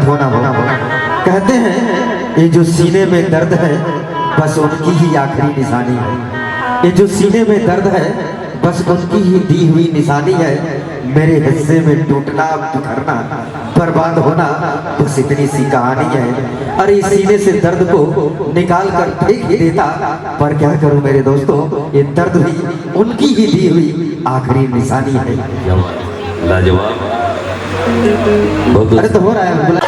बर्बाद होना होना होना। कहते हैं ये जो सीने में दर्द है बस उनकी ही आखिरी निशानी है। ये जो सीने में दर्द है बस उनकी ही दी हुई निशानी है। मेरे हिस्से में टूटना बिखरना बर्बाद होना बस इतनी सी कहानी है। अरे इस सीने से दर्द को निकाल कर फेंक ही देता, पर क्या करूं मेरे दोस्तों, ये दर्द भी उनकी ही दी हुई आखिरी निशानी है। लाजवाब। अरे तो हो रहा है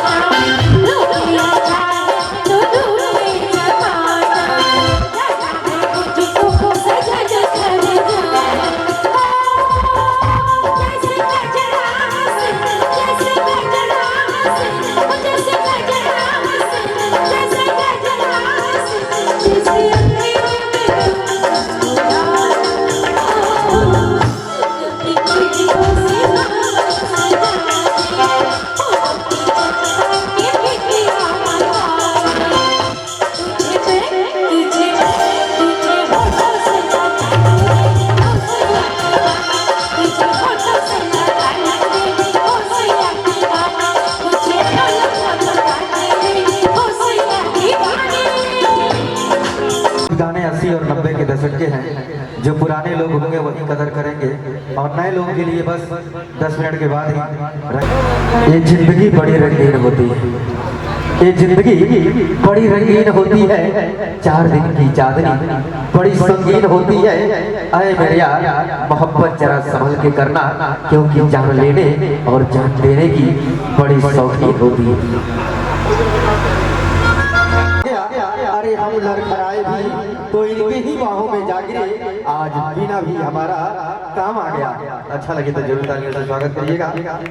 गाने 80 और 90 के दशक के हैं। जो पुराने लोग होंगे वही कदर करेंगे और नए लोगों के लिए बस 10 मिनट के बाद ही। ये जिंदगी बड़ी रंगीन होती है, ये जिंदगी बड़ी रंगीन होती है। 4 दिन की चांदनी बड़ी संगीन होती है। अरे मेरे यार मोहब्बत जरा संभल के करना, क्योंकि जान लेने और जान देने की बड़ी शौकीन होती है। अरे हम लड़खड़ाए भी तो इनके ही बाहों में जागिरे, आज बिना भी हमारा काम आ गया। अच्छा लगे तो जरूर तालियों से स्वागत करिएगा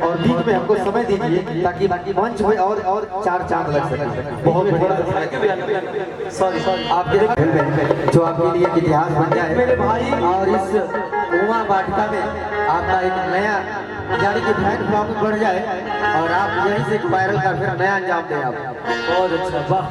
और बीच में हमको समय दीजिए ताकि मंच में और 4 चांद लग सके। बहुत सॉरी आपके जो आपके लिए इतिहास बन जाए मेरे भाई। और इस उमा वाटिका में आपका एक नया यानी कि फैन फॉलोइंग बढ़ जाए और आप यहीं से वायरल का फिर नया अंजाम दें आप। बहुत अच्छा, वाह।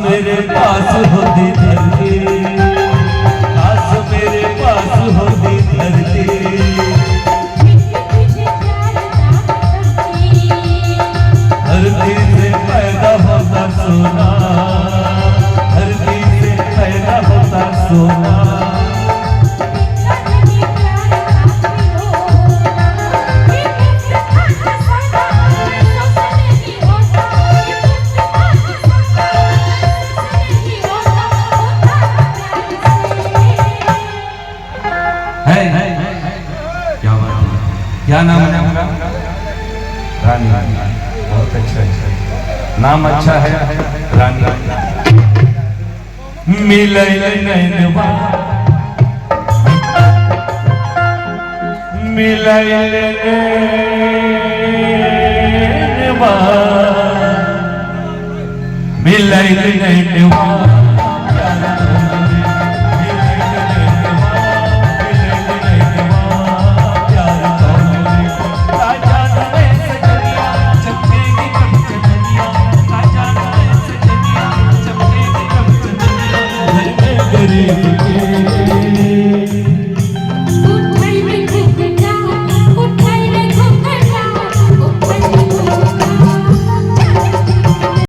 मेरे पास होती धरती, काश मेरे पास होती धरती। धरती से पैदा होता सोना, धरती से पैदा होता सोना। क्या नाम है आपका? रानी। बहुत अच्छा नाम, अच्छा है रानी। मिले नैनवा मिले नैनवा मिले नैनवा